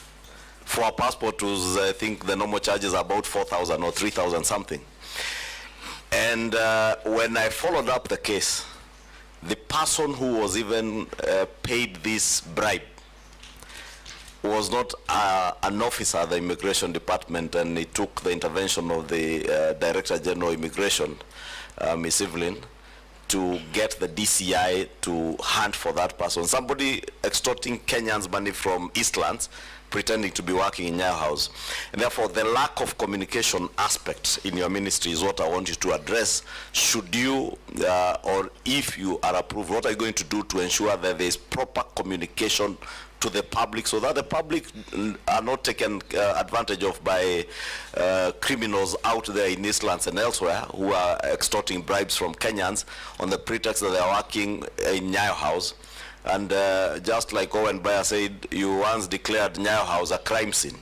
For a passport was, I think the normal charges are about 4,000 or 3,000 something. And when I followed up the case, the person who was even paid this bribe was not an officer at the Immigration Department, and it took the intervention of the Director General of Immigration, Ms. Evelyn, to get the DCI to hunt for that person. Somebody extorting Kenyans money from Eastlands, pretending to be working in Nyayo House. And therefore, the lack of communication aspect in your ministry is what I want you to address. Should you, or if you are approved, what are you going to do to ensure that there is proper communication to the public, so that the public are not taken advantage of by criminals out there in Eastlands and elsewhere who are extorting bribes from Kenyans on the pretext that they are working in Nyayo House? And just like Owen Bayer said, you once declared Nyayo House a crime scene.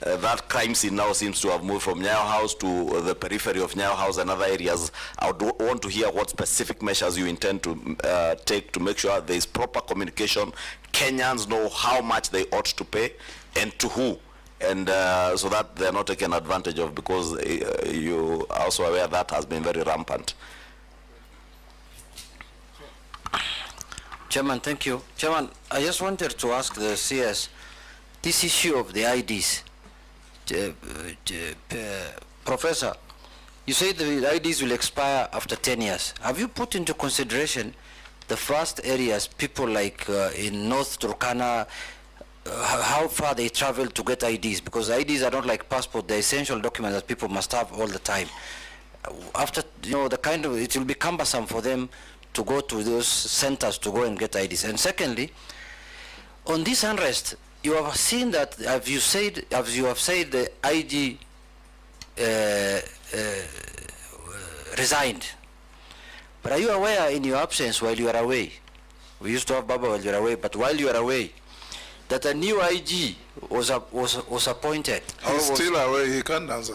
That crime scene now seems to have moved from Nyayo House to the periphery of Nyayo House and other areas. I would want to hear what specific measures you intend to take to make sure there is proper communication. Kenyans know how much they ought to pay and to who, and so that they're not taken advantage of, because you are also aware that has been very rampant. Chairman, thank you. Chairman, I just wanted to ask the CS, this issue of the IDs. Professor, you say the IDs will expire after 10 years. Have you put into consideration the first areas, people like in North Turkana, how far they travel to get IDs? Because IDs are not like passport, they're essential documents that people must have all the time. After, you know, it will be cumbersome for them to go to those centers to go and get IDs. And secondly, on this unrest, you have seen that, as you have said, the IG resigned. But are you aware, in your absence while you are away, we used to have Baba while you are away, but while you are away, that a new IG was appointed? He's still away, he can't answer.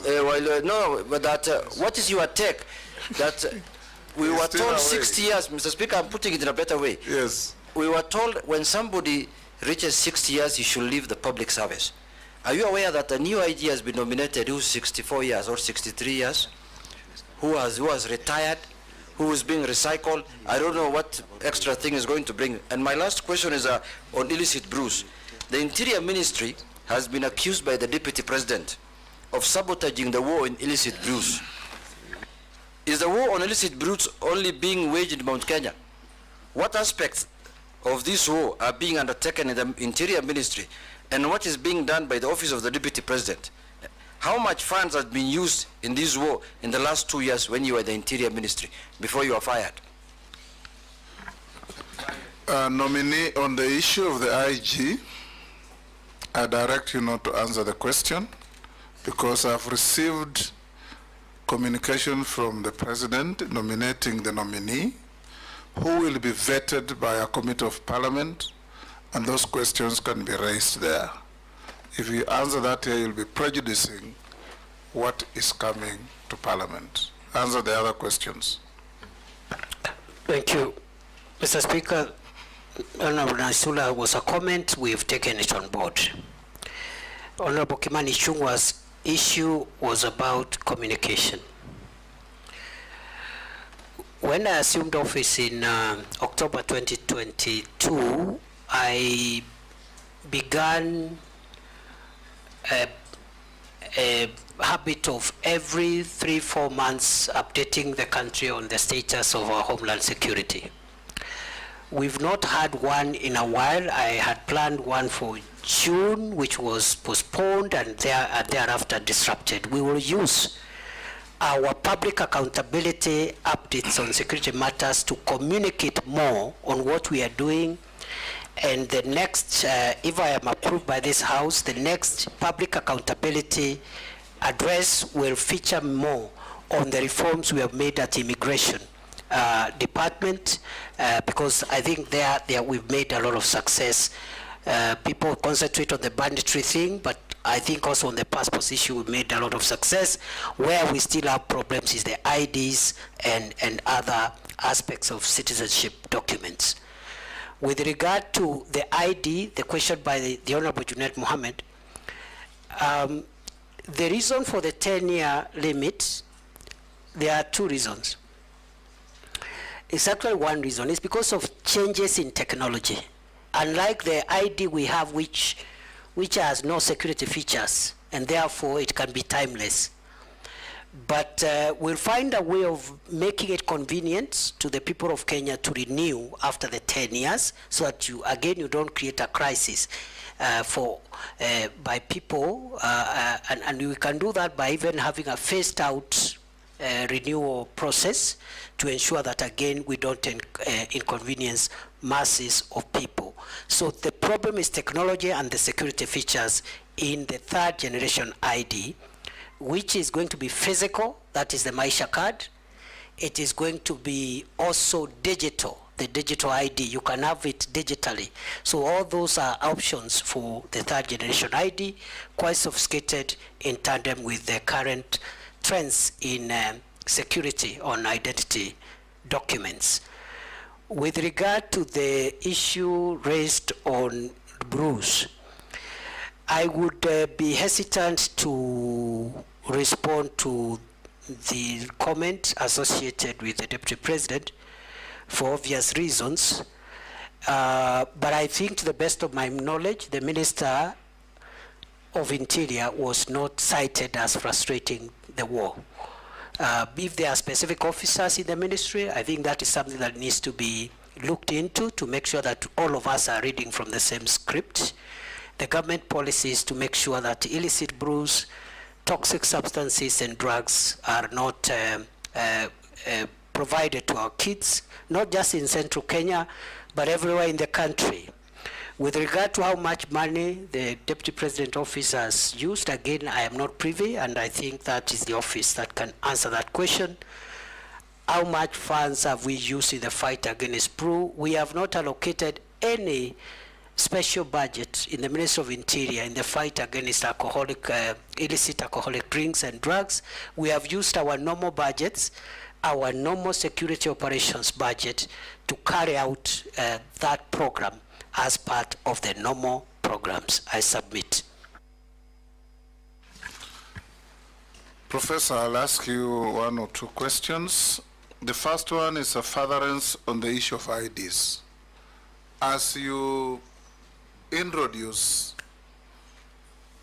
No, but that, what is your take? That we were told 60 years, Mr. Speaker, I'm putting it in a better way. Yes. We were told when somebody reaches 60 years, he should leave the public service. Are you aware that a new IG has been nominated who's 64 years or 63 years, who has retired, who is being recycled? I don't know what extra thing is going to bring. And my last question is on illicit brews. The Interior Ministry has been accused by the Deputy President of sabotaging the war in illicit brews. Is the war on illicit brews only being waged in Mount Kenya? What aspects of this war are being undertaken in the Interior Ministry, and what is being done by the Office of the Deputy President? How much funds have been used in this war in the last 2 years when you were the Interior Ministry, before you were fired? Nominee, on the issue of the IG, I direct you not to answer the question because I've received communication from the President nominating the nominee who will be vetted by a committee of parliament, and those questions can be raised there. If you answer that here, you'll be prejudicing what is coming to parliament. Answer the other questions. Thank you. Mr. Speaker, Honorable Naisula was a comment. We've taken it on board. Honorable Kimani Ichung'wah's issue was about communication. When I assumed office in October 2022, I began a habit of every 3-4 months updating the country on the status of our homeland security. We've not had one in a while. I had planned one for June, which was postponed and thereafter disrupted. We will use our public accountability updates on security matters to communicate more on what we are doing. And the next, if I am approved by this House, the next public accountability address will feature more on the reforms we have made at immigration department, because I think there we've made a lot of success. People concentrate on the banditry thing, but I think also on the passports issue we've made a lot of success. Where we still have problems is the IDs and other aspects of citizenship documents. With regard to the ID, the question by the Honorable Junaid Mohammed, the reason for the 10-year limit, there are two reasons. It's actually one reason. It's because of changes in technology. Unlike the ID we have, which has no security features, and therefore it can be timeless. But we'll find a way of making it convenient to the people of Kenya to renew after the 10 years, so that you don't create a crisis by people, and we can do that by even having a phased out renewal process to ensure that again we don't inconvenience masses of people. So the problem is technology and the security features in the third generation ID, which is going to be physical, that is the Maisha card. It is going to be also digital, the digital ID. You can have it digitally. So all those are options for the third generation ID, quite sophisticated in tandem with the current trends in security on identity documents. With regard to the issue raised on Bruce, I would be hesitant to respond to the comment associated with the Deputy President for obvious reasons. But I think, to the best of my knowledge, the Minister of Interior was not cited as frustrating the war. If there are specific officers in the ministry, I think that is something that needs to be looked into to make sure that all of us are reading from the same script. The government policy is to make sure that illicit brews, toxic substances and drugs are not provided to our kids, not just in central Kenya, but everywhere in the country. With regard to how much money the Deputy President office has used, again, I am not privy, and I think that is the office that can answer that question. How much funds have we used in the fight against brew? We have not allocated any special budget in the Ministry of Interior in the fight against illicit alcoholic drinks and drugs. We have used our normal budgets, our normal security operations budget, to carry out that program as part of the normal programs. I submit. Professor, I'll ask you one or two questions. The first one is a furtherance on the issue of IDs. As you introduce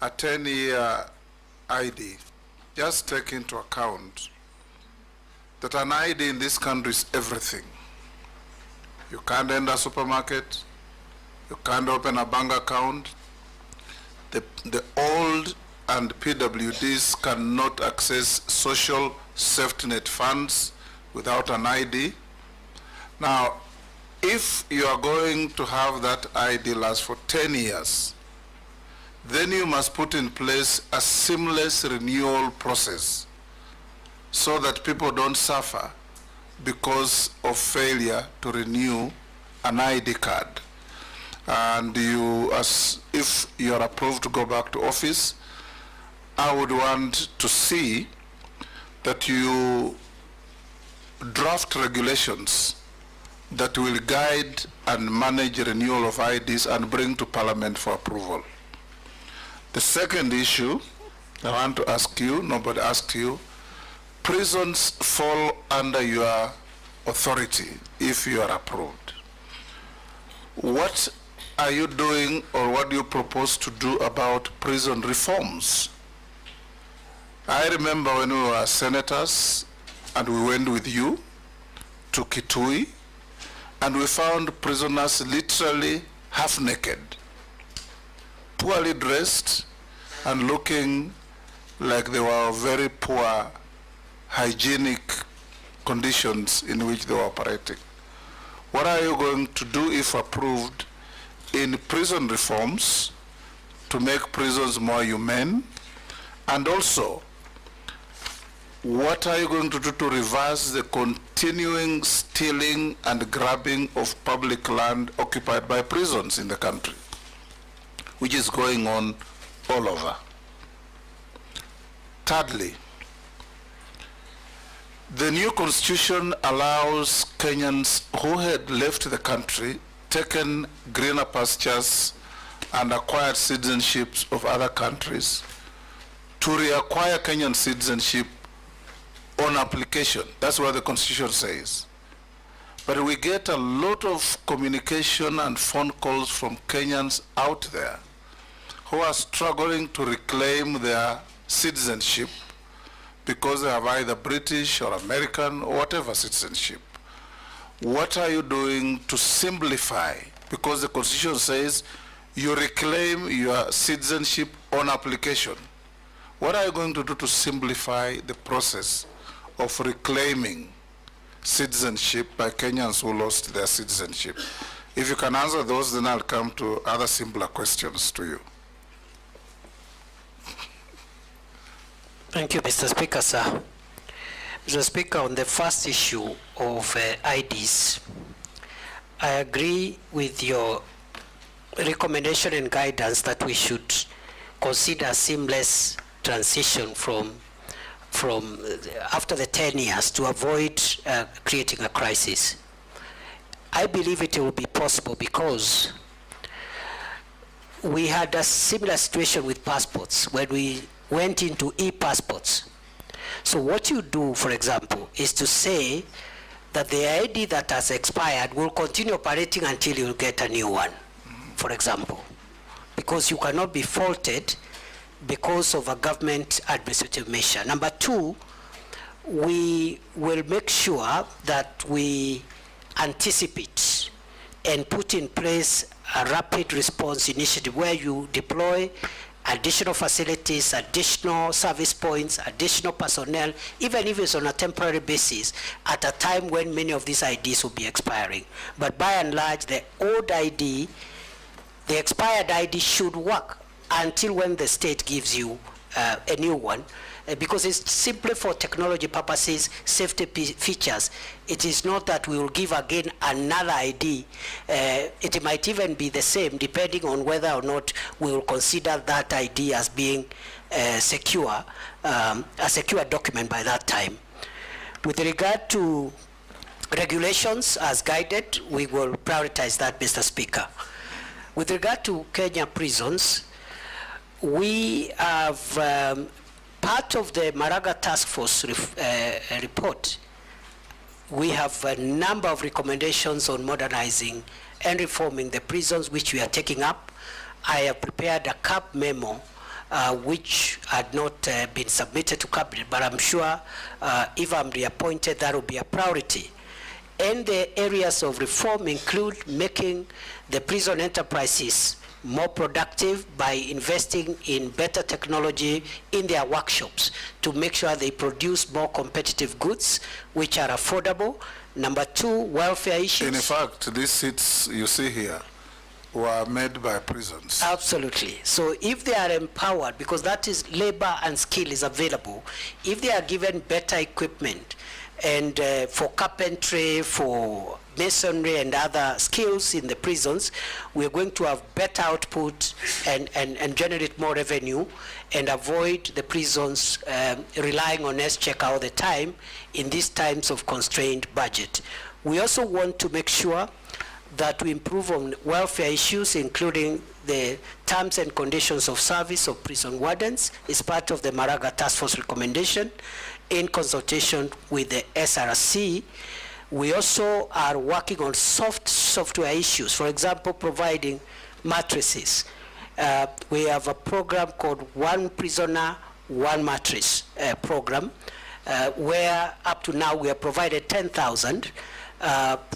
a 10-year ID, just take into account that an ID in this country is everything. You can't enter a supermarket, you can't open a bank account. The old and PWDs cannot access social safety net funds without an ID. Now, if you are going to have that ID last for 10 years, then you must put in place a seamless renewal process so that people don't suffer because of failure to renew an ID card. And you, as if you are approved to go back to office, I would want to see that you draft regulations that will guide and manage renewal of IDs and bring to Parliament for approval. The second issue I want to ask you, nobody asked you, prisons fall under your authority if you are approved. What are you doing, or what do you propose to do about prison reforms? I remember when we were senators and we went with you to KITHURE, and we found prisoners literally half naked, poorly dressed, and looking like they were very poor hygienic conditions in which they were operating. What are you going to do, if approved, in prison reforms to make prisons more humane? And also, what are you going to do to reverse the continuing stealing and grabbing of public land occupied by prisons in the country, which is going on all over? Thirdly, the new constitution allows Kenyans who had left the country, taken greener pastures, and acquired citizenships of other countries to reacquire Kenyan citizenship on application. That's what the constitution says. But we get a lot of communication and phone calls from Kenyans out there who are struggling to reclaim their citizenship because they have either British or American or whatever citizenship. What are you doing to simplify? Because the constitution says you reclaim your citizenship on application. What are you going to do to simplify the process of reclaiming citizenship by Kenyans who lost their citizenship? If you can answer those, then I'll come to other simpler questions to you. Thank you, Mr. Speaker, sir. Mr. Speaker, on the first issue of IDs, I agree with your recommendation and guidance that we should consider seamless transition from after the 10 years to avoid creating a crisis. I believe it will be possible because we had a similar situation with passports when we went into e-passports. So what you do, for example, is to say that the ID that has expired will continue operating until you get a new one, for example, because you cannot be faulted because of a government administrative measure. Number two, we will make sure that we anticipate and put in place a rapid response initiative where you deploy additional facilities, additional service points, additional personnel, even if it's on a temporary basis, at a time when many of these IDs will be expiring. But by and large, the old ID, the expired ID should work until when the state gives you a new one, because it's simply for technology purposes, safety features. It is not that we will give again another ID. It might even be the same, depending on whether or not we will consider that ID as being secure, a secure document by that time. With regard to regulations as guided, we will prioritize that, Mr. Speaker. With regard to Kenya prisons, we have part of the Maraga Task Force report. We have a number of recommendations on modernizing and reforming the prisons, which we are taking up. I have prepared a CAB memo, which had not been submitted to Cabinet, but I'm sure if I'm reappointed, that will be a priority. And the areas of reform include making the prison enterprises more productive by investing in better technology in their workshops to make sure they produce more competitive goods which are affordable. Number two, welfare issues. In fact, these seats you see here were made by prisons. Absolutely. So if they are empowered, because that is labor and skill is available, if they are given better equipment and for carpentry, for masonry and other skills in the prisons, we're going to have better output and generate more revenue and avoid the prisons relying on S-check all the time in these times of constrained budget. We also want to make sure that we improve on welfare issues, including the terms and conditions of service of prison wardens. It's part of the Maraga Task Force recommendation in consultation with the SRC. We also are working on software issues, for example, providing mattresses. We have a program called One Prisoner, One Mattress program, where up to now we have provided 10,000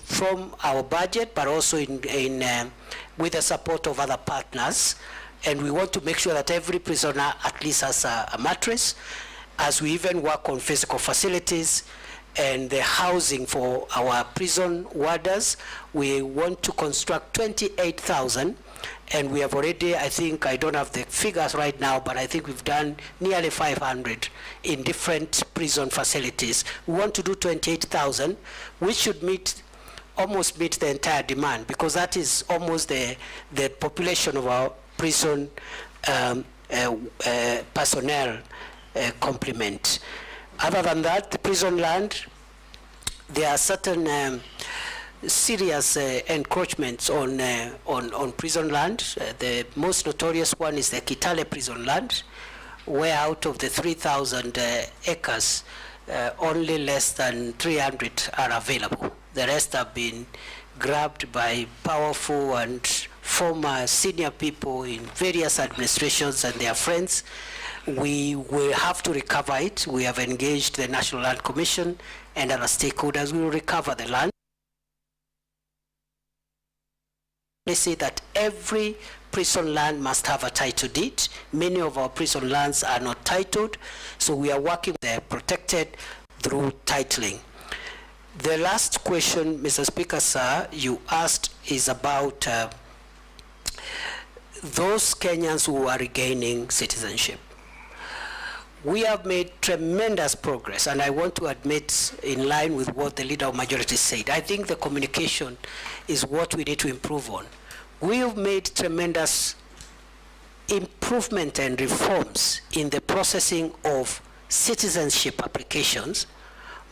from our budget, but also with the support of other partners. And we want to make sure that every prisoner at least has a mattress, as we even work on physical facilities and the housing for our prison warders. We want to construct 28,000, and we have already, I think, I don't have the figures right now, but I think we've done nearly 500 in different prison facilities. We want to do 28,000, which should almost meet the entire demand, because that is almost the population of our prison personnel complement. Other than that, the prison land, there are certain serious encroachments on prison land. The most notorious one is the KITHURE prison land, where out of the 3,000 acres, only less than 300 are available. The rest have been grabbed by powerful and former senior people in various administrations and their friends. We will have to recover it. We have engaged the National Land Commission and other stakeholders. We will recover the land. They say that every prison land must have a title deed. Many of our prison lands are not titled, so we are working, they're protected through titling. The last question, Mr. Speaker, sir, you asked is about those Kenyans who are regaining citizenship. We have made tremendous progress, and I want to admit, in line with what the Leader of Majority said, I think the communication is what we need to improve on. We have made tremendous improvement and reforms in the processing of citizenship applications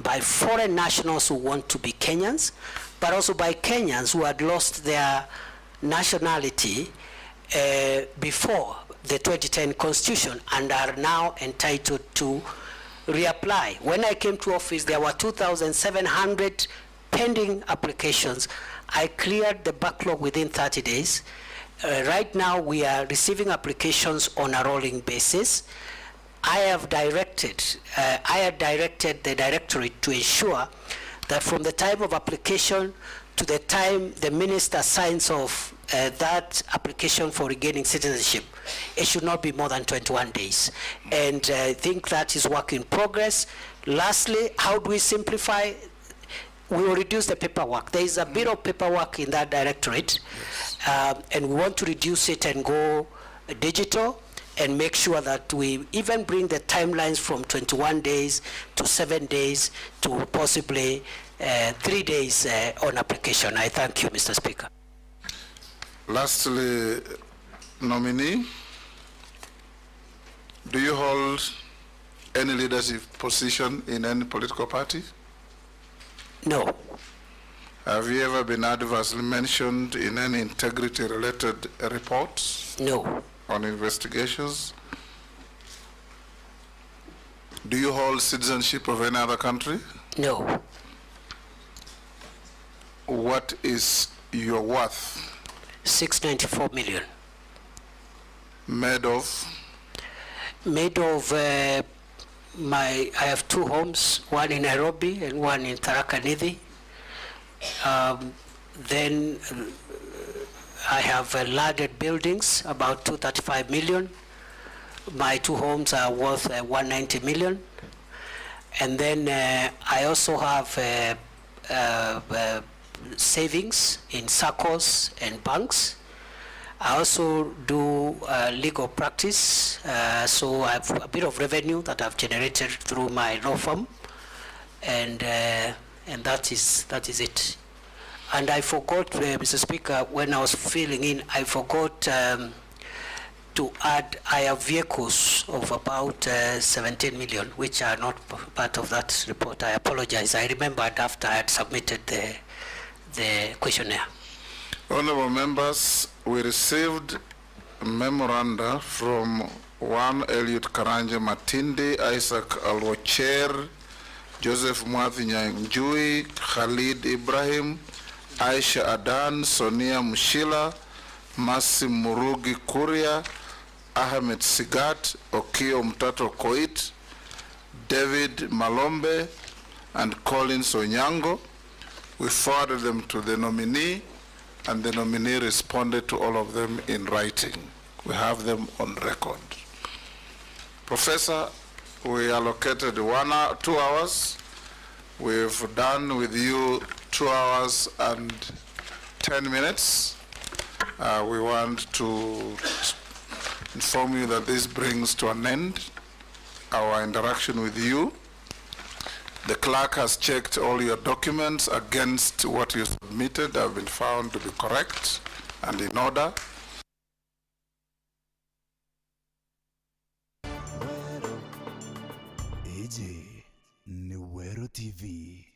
by foreign nationals who want to be Kenyans, but also by Kenyans who had lost their nationality before the 2010 Constitution and are now entitled to reapply. When I came to office, there were 2,700 pending applications. I cleared the backlog within 30 days. Right now, we are receiving applications on a rolling basis. I had directed the Directorate to ensure that from the time of application to the time the Minister signs off that application for regaining citizenship, it should not be more than 21 days. And I think that is work in progress. Lastly, how do we simplify? We will reduce the paperwork. There is a bit of paperwork in that Directorate, and we want to reduce it and go digital and make sure that we even bring the timelines from 21 days to 7 days to possibly 3 days on application. I thank you, Mr. Speaker. Lastly, nominee, do you hold any leadership position in any political party? No. Have you ever been adversely mentioned in any integrity-related reports? No. On investigations? Do you hold citizenship of any other country? No. What is your worth? 694 million. Made of? Made of I have 2 homes, one in Nairobi and one in Tharaka Nithi. Then I have landed buildings, about 235 million. My 2 homes are worth 190 million. And then I also have savings in SACCOs and banks. I also do legal practice, so I have a bit of revenue that I've generated through my law firm, and that is it. And I forgot, Mr. Speaker, when I was filling in, I forgot to add, I have vehicles of about 17 million, which are not part of that report. I apologize. I remembered after I had submitted the questionnaire. Honorable members, we received a memoranda from one Eliud Karanja Matinde, Isaac Alwacher, Joseph Mwathi Nyanjui, Khalid Ibrahim, Aisha Adan, Sonia Mushila, Masi Murugi Kuria, Ahmed Sigat, Okio Mtato Koit, David Malombe, and Collins Onyango. We forwarded them to the nominee, and the nominee responded to all of them in writing. We have them on record. Professor, we allocated 2 hours. We've done with you 2 hours and 10 minutes. We want to inform you that this brings to an end our interaction with you. The clerk has checked all your documents against what you submitted, have been found to be correct and in order. AJ Nuero TV.